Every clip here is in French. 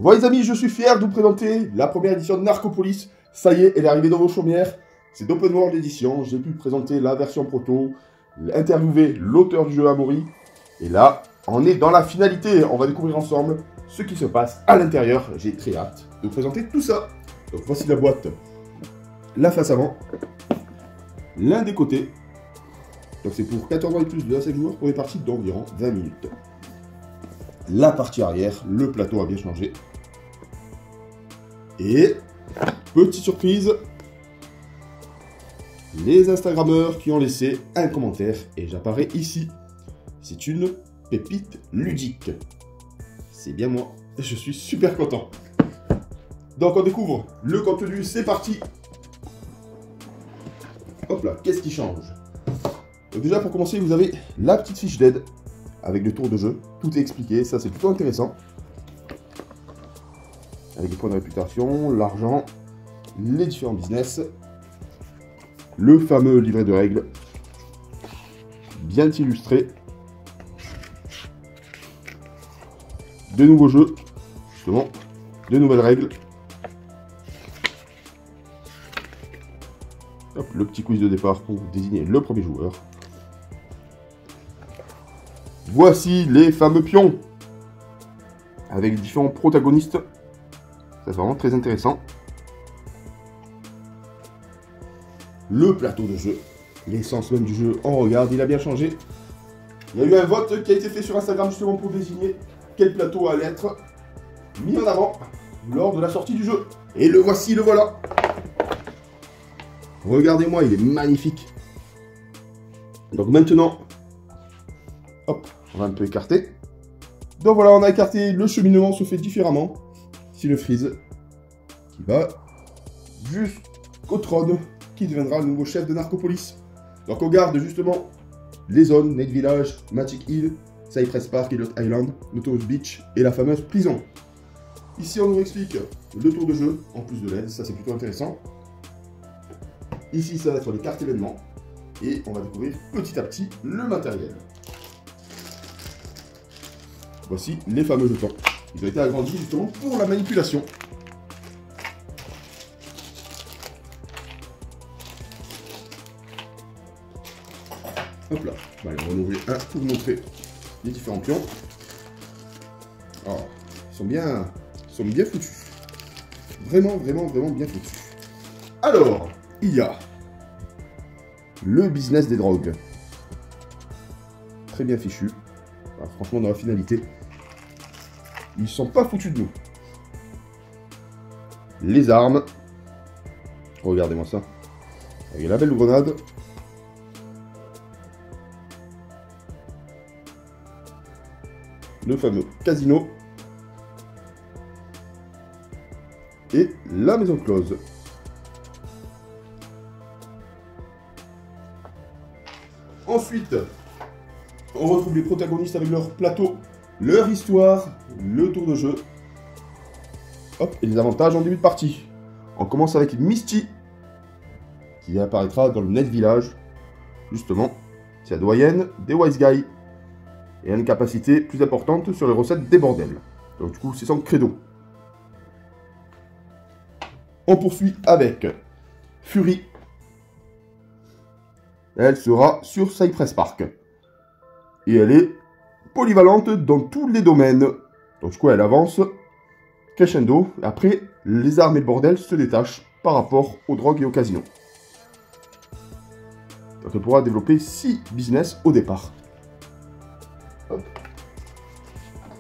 Bon les amis, je suis fier de vous présenter la première édition de Narcopolis. Ça y est, elle est arrivée dans vos chaumières. C'est d'Open World Edition. J'ai pu présenter la version proto, interviewer l'auteur du jeu Amaury. Et là, on est dans la finalité. On va découvrir ensemble ce qui se passe à l'intérieur. J'ai très hâte de vous présenter tout ça. Donc voici la boîte. La face avant. L'un des côtés. Donc c'est pour 14 ans et plus de 5 joueurs pour des parties d'environ 20 minutes. La partie arrière, le plateau a bien changé. Et, petite surprise, les Instagrammeurs qui ont laissé un commentaire, et j'apparais ici. C'est une pépite ludique. C'est bien moi, et je suis super content. Donc on découvre le contenu, c'est parti. Hop là, qu'est-ce qui change? Donc déjà pour commencer, vous avez la petite fiche d'aide avec le tour de jeu. Tout est expliqué, ça c'est plutôt intéressant. Avec les points de réputation, l'argent, les différents business, le fameux livret de règles, bien illustré, de nouveaux jeux, justement, de nouvelles règles. Hop, le petit quiz de départ pour désigner le premier joueur. Voici les fameux pions, avec les différents protagonistes. Ça c'est vraiment très intéressant. Le plateau de jeu, l'essence même du jeu, on regarde, il a bien changé. Il y a eu un vote qui a été fait sur Instagram justement pour désigner quel plateau allait être mis en avant lors de la sortie du jeu. Et le voici, le voilà. Regardez-moi, il est magnifique. Donc maintenant, hop, on va un peu écarter. Donc voilà, on a écarté, le cheminement se fait différemment. Ici le freeze qui va jusqu'au trône qui deviendra le nouveau chef de Narcopolis. Donc on garde justement les zones, Night Village, Magic Hill, Cypress Park, Elliot Island, Notorious Beach et la fameuse prison. Ici on nous explique le tour de jeu en plus de l'aide, ça c'est plutôt intéressant. Ici ça va être les cartes événements et on va découvrir petit à petit le matériel. Voici les fameux jetons. Ils ont été agrandis justement pour la manipulation. Hop là. Allez, on va en ouvrir un pour vous montrer les différents pions. Oh, ils sont bien foutus. Vraiment bien foutus. Alors, il y a le business des drogues. Très bien fichu. Alors, franchement, dans la finalité, ils sont pas foutus de nous. Les armes. Regardez-moi ça. Avec la belle grenade. Le fameux casino. Et la maison close. Ensuite, on retrouve les protagonistes avec leur plateau, leur histoire, le tour de jeu. Hop, et les avantages en début de partie. On commence avec Misty, qui apparaîtra dans le Night Village. Justement, c'est la doyenne des Wise Guys. Et a une capacité plus importante sur les recettes des bordels. Donc du coup, c'est son credo. On poursuit avec Fury. Elle sera sur Cypress Park. Et elle est polyvalente dans tous les domaines. Donc du coup, elle avance crescendo. Après, les armes et le bordel se détachent par rapport aux drogues et au casino. Donc elle pourra développer 6 business au départ. Hop.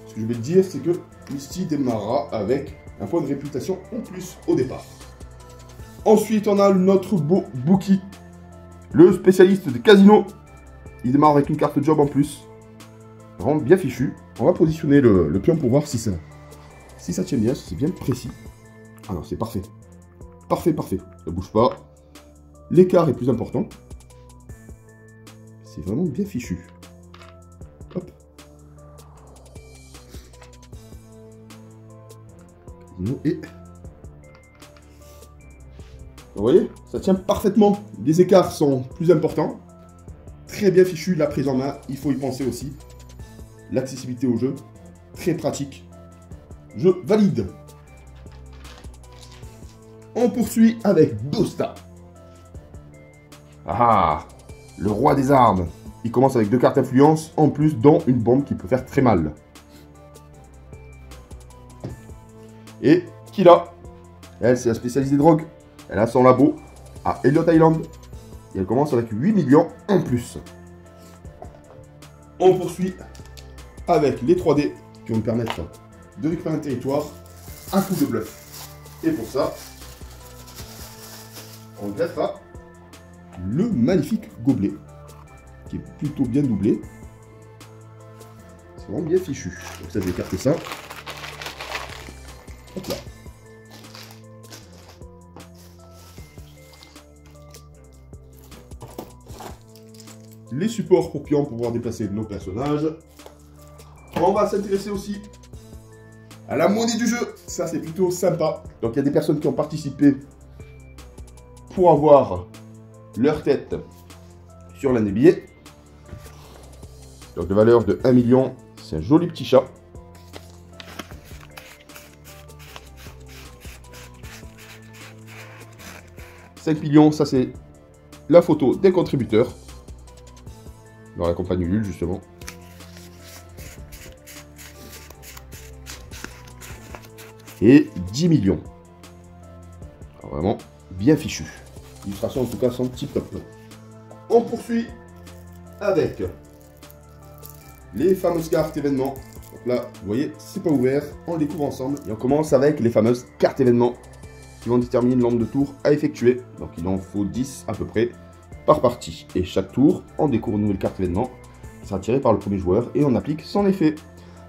Ce que je vais te dire, c'est que Misty démarrera avec un point de réputation en plus au départ. Ensuite, on a notre beau Bookie, le spécialiste des casinos. Il démarre avec une carte job en plus. Vraiment bien fichu. On va positionner le pion pour voir si ça tient bien, si c'est bien précis. Ah non, c'est parfait. Parfait. Ça bouge pas. L'écart est plus important. C'est vraiment bien fichu. Hop. Et... vous voyez, ça tient parfaitement. Les écarts sont plus importants. Très bien fichu, la prise en main, il faut y penser aussi. L'accessibilité au jeu, très pratique. Je valide. On poursuit avec Dosta. Ah, le roi des armes. Il commence avec 2 cartes influence, en plus dont une bombe qui peut faire très mal. Et Killa, elle c'est la spécialiste des drogues. Elle a son labo à Elliot Island. Et elle commence avec 8 millions en plus. On poursuit avec les 3D qui vont nous permettre de récupérer un territoire à coup de bluff. Et pour ça, on grattera le magnifique gobelet qui est plutôt bien doublé. C'est vraiment bien fichu. Donc ça, je vais écarter ça. Hop là. Les supports pour pions pour pouvoir déplacer nos personnages. On va s'intéresser aussi à la monnaie du jeu. Ça, c'est plutôt sympa. Donc, il y a des personnes qui ont participé pour avoir leur tête sur l'un des billets. Donc, de valeur de 1 million. C'est un joli petit chat. « 5 millions », ça c'est la photo des contributeurs. Dans la campagne Ulule, justement. Et 10 millions. Alors, vraiment bien fichu. L'illustration en tout cas sont tip top. On poursuit avec les fameuses cartes événements. Donc là, vous voyez, c'est pas ouvert. On les découvre ensemble. Et on commence avec les fameuses cartes événements qui vont déterminer le nombre de tours à effectuer. Donc il en faut 10 à peu près par partie. Et chaque tour, on découvre une nouvelle carte événement qui sera tirée par le premier joueur et on applique son effet.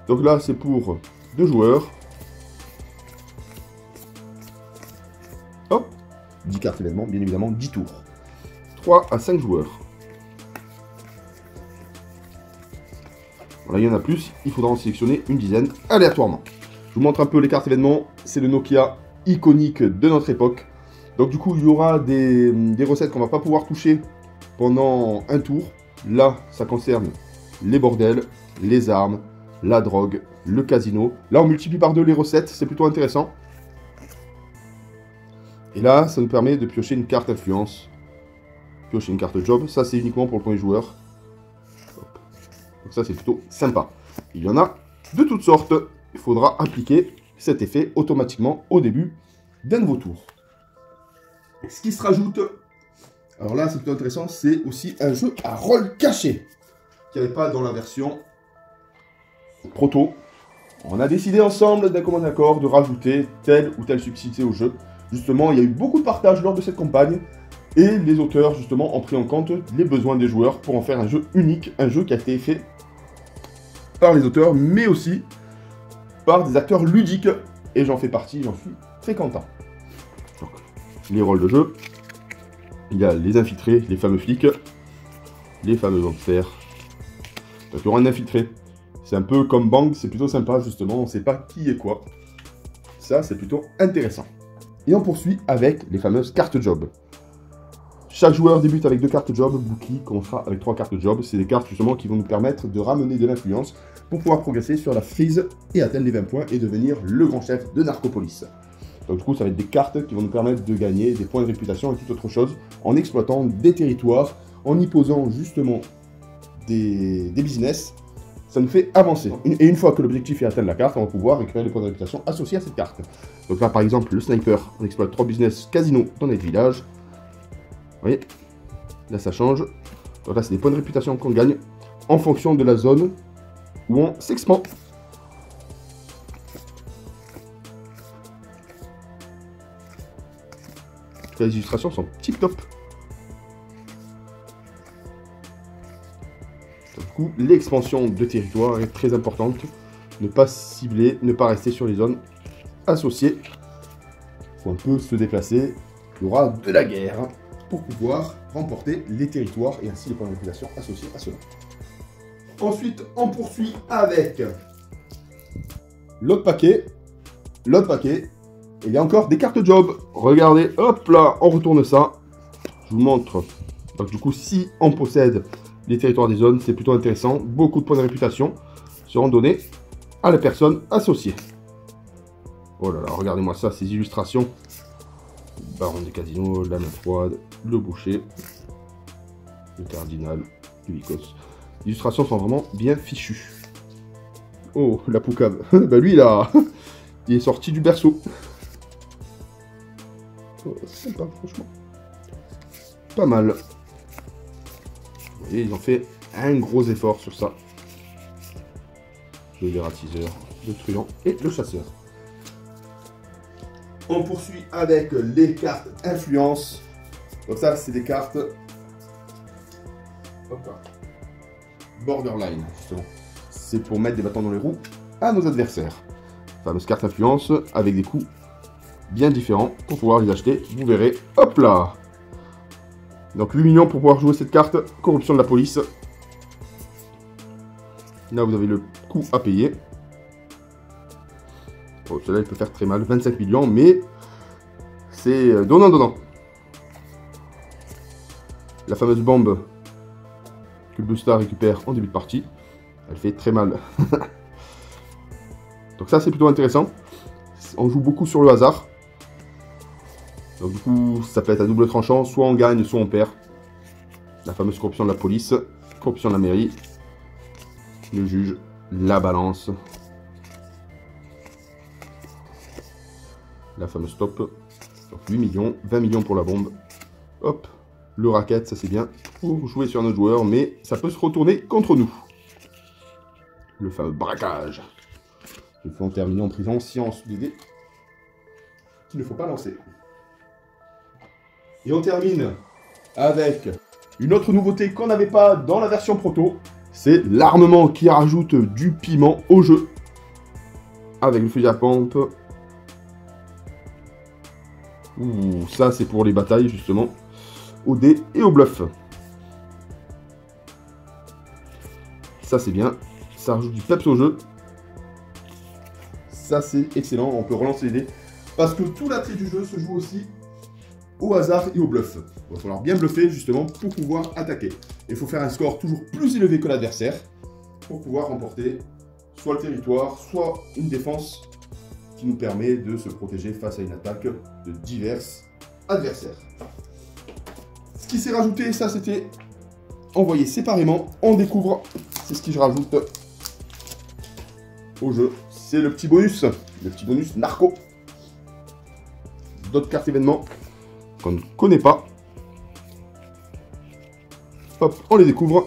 Donc là, c'est pour 2 joueurs. Hop, 10 cartes événements, bien évidemment, 10 tours. 3 à 5 joueurs. Voilà, il y en a plus, il faudra en sélectionner une dizaine aléatoirement. Je vous montre un peu les cartes événements. C'est le Nokia iconique de notre époque. Donc du coup, il y aura des recettes qu'on va pas pouvoir toucher pendant un tour. Là, ça concerne les bordels, les armes, la drogue, le casino. Là, on multiplie par 2 les recettes, c'est plutôt intéressant. Et là, ça nous permet de piocher une carte influence. Piocher une carte job, ça c'est uniquement pour le premier joueur. Hop. Donc ça, c'est plutôt sympa. Il y en a de toutes sortes. Il faudra appliquer cet effet automatiquement au début d'un de vos tours. Ce qui se rajoute, alors là c'est plutôt intéressant, c'est aussi un jeu à rôle caché, qu'il n'y avait pas dans la version proto. On a décidé ensemble d'un commun accord de rajouter telle ou telle subtilité au jeu. Justement, il y a eu beaucoup de partage lors de cette campagne, et les auteurs justement ont pris en compte les besoins des joueurs pour en faire un jeu unique, un jeu qui a été fait par les auteurs, mais aussi par des acteurs ludiques, et j'en fais partie, j'en suis très content. Donc, les rôles de jeu, il y a les infiltrés, les fameux flics, les fameux hommes de fer. Donc il y aura un infiltré. C'est un peu comme Bang, c'est plutôt sympa justement, on ne sait pas qui est quoi. Ça c'est plutôt intéressant. Et on poursuit avec les fameuses cartes job. Chaque joueur débute avec 2 cartes job, Bookie commencera avec 3 cartes job. C'est des cartes justement qui vont nous permettre de ramener de l'influence pour pouvoir progresser sur la frise et atteindre les 20 points et devenir le grand chef de Narcopolis. Donc du coup, ça va être des cartes qui vont nous permettre de gagner des points de réputation et toute autre chose en exploitant des territoires, en y posant justement des business. Ça nous fait avancer. Et une fois que l'objectif est atteint de la carte, on va pouvoir récupérer les points de réputation associés à cette carte. Donc là, par exemple, le sniper, on exploite 3 business casino dans notre village. Vous voyez, là ça change. Donc là, c'est des points de réputation qu'on gagne en fonction de la zone où on s'expand. Les illustrations sont tip top. Du coup, l'expansion de territoire est très importante. Ne pas cibler, ne pas rester sur les zones associées. Il faut un peu se déplacer. Il y aura de la guerre pour pouvoir remporter les territoires et ainsi les points de réputation associés à cela. Ensuite, on poursuit avec l'autre paquet. L'autre paquet. Il y a encore des cartes job. Regardez, hop là, on retourne ça. Je vous montre. Donc du coup, si on possède les territoires des zones, c'est plutôt intéressant. Beaucoup de points de réputation seront donnés à la personne associée. Oh là là, regardez-moi ça, ces illustrations. Baron des casinos, la main froide, le boucher, le cardinal, le vicos. Les illustrations sont vraiment bien fichues. Oh, la poucave. Bah lui, il est sorti du berceau. Oh, c'est sympa, franchement. Pas mal. Et ils ont fait un gros effort sur ça. Le dératiseur, le truand et le chasseur. On poursuit avec les cartes influence. Donc ça, c'est des cartes borderline, justement. C'est pour mettre des bâtons dans les roues à nos adversaires. Fameuse carte influence avec des coups bien différents pour pouvoir les acheter. Vous verrez, hop là. Donc 8 millions pour pouvoir jouer cette carte. Corruption de la police. Là, vous avez le coût à payer. Oh, celui-là, il peut faire très mal. 25 millions, mais c'est donnant-donnant. La fameuse bombe que le Busta récupère en début de partie. Elle fait très mal. Donc ça, c'est plutôt intéressant. On joue beaucoup sur le hasard. Donc du coup, ça peut être à double tranchant. Soit on gagne, soit on perd. La fameuse corruption de la police. Corruption de la mairie. Le juge. La balance. La fameuse top. Donc 8 millions, 20 millions pour la bombe. Hop, le racket, ça c'est bien pour jouer sur un autre joueur, mais ça peut se retourner contre nous. Le fameux braquage. Il faut en terminer en prison, science des dés qu'il ne faut pas lancer. Et on termine avec une autre nouveauté qu'on n'avait pas dans la version proto. C'est l'armement qui rajoute du piment au jeu. Avec le fusil à pompe. Ouh, ça c'est pour les batailles justement, au dé et au bluff. Ça c'est bien, ça rajoute du peps au jeu. Ça c'est excellent, on peut relancer les dés. Parce que tout l'attrait du jeu se joue aussi au hasard et au bluff. Il va falloir bien bluffer justement pour pouvoir attaquer. Il faut faire un score toujours plus élevé que l'adversaire pour pouvoir remporter soit le territoire, soit une défense qui nous permet de se protéger face à une attaque de divers adversaires. Ce qui s'est rajouté, ça c'était envoyé séparément. On découvre, c'est ce que je rajoute au jeu. C'est le petit bonus narco. D'autres cartes événements qu'on ne connaît pas. Hop, on les découvre.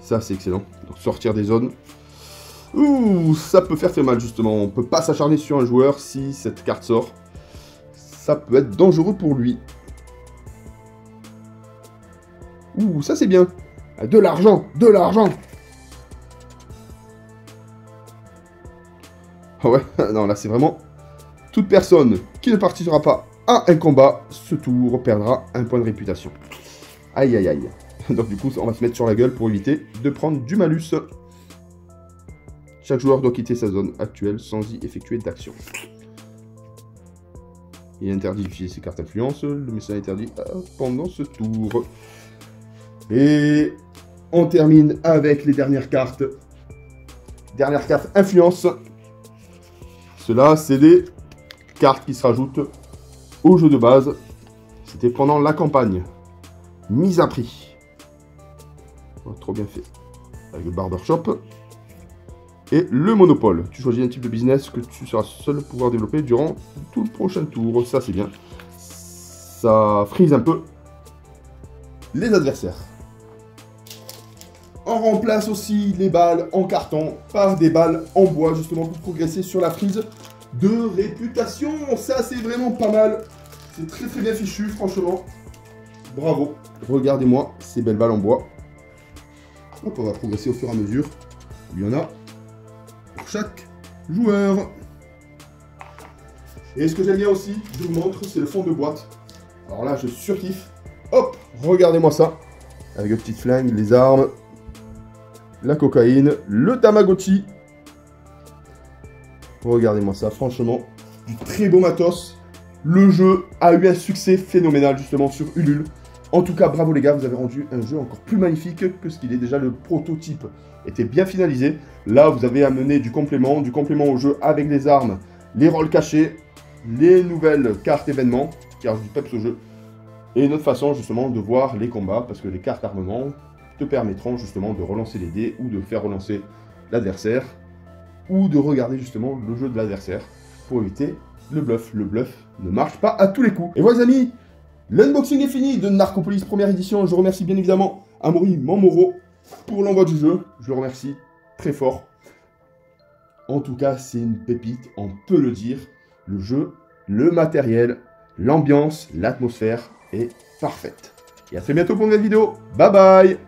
Ça, c'est excellent. Donc, sortir des zones. Ouh, ça peut faire très mal, justement. On ne peut pas s'acharner sur un joueur si cette carte sort. Ça peut être dangereux pour lui. Ouh, ça, c'est bien. De l'argent, de l'argent. Ah ouais, non, là, c'est vraiment... Toute personne qui ne participera pas à un combat, ce tour perdra un point de réputation. Aïe, aïe, aïe. Donc du coup, on va se mettre sur la gueule pour éviter de prendre du malus. Chaque joueur doit quitter sa zone actuelle sans y effectuer d'action. Il est interdit d'utiliser ses cartes influence. Le message est interdit pendant ce tour. Et on termine avec les dernières cartes. Dernière carte influence. Cela, c'est des cartes qui se rajoutent au jeu de base. C'était pendant la campagne. Mise à prix. Oh, trop bien fait. Avec le barbershop. Et le monopole. Tu choisis un type de business que tu seras seul pouvoir développer durant tout le prochain tour. Ça, c'est bien. Ça frise un peu les adversaires. On remplace aussi les balles en carton par des balles en bois, justement, pour progresser sur la frise de réputation. Ça, c'est vraiment pas mal. C'est très très bien fichu, franchement. Bravo. Regardez-moi ces belles balles en bois. Hop, on va progresser au fur et à mesure. Il y en a pour chaque joueur. Et ce que j'aime bien aussi, je vous montre, c'est le fond de boîte. Alors là, je surkiffe. Hop, regardez-moi ça. Avec les petites flingues, les armes, la cocaïne, le Tamagotchi. Regardez-moi ça, franchement, du très beau matos. Le jeu a eu un succès phénoménal justement sur Ulule. En tout cas, bravo les gars, vous avez rendu un jeu encore plus magnifique que ce qu'il est. Déjà, le prototype était bien finalisé. Là, vous avez amené du complément au jeu avec les armes, les rôles cachés, les nouvelles cartes événements qui rajoutent du peps au jeu. Et une autre façon justement de voir les combats, parce que les cartes armement te permettront justement de relancer les dés ou de faire relancer l'adversaire, ou de regarder justement le jeu de l'adversaire pour éviter le bluff. Le bluff ne marche pas à tous les coups. Et voilà les amis, l'unboxing est fini de Narcopolis première édition. Je remercie bien évidemment Amaury Mamoro pour l'envoi du jeu. Je le remercie très fort. En tout cas, c'est une pépite, on peut le dire. Le jeu, le matériel, l'ambiance, l'atmosphère est parfaite. Et à très bientôt pour une nouvelle vidéo. Bye bye!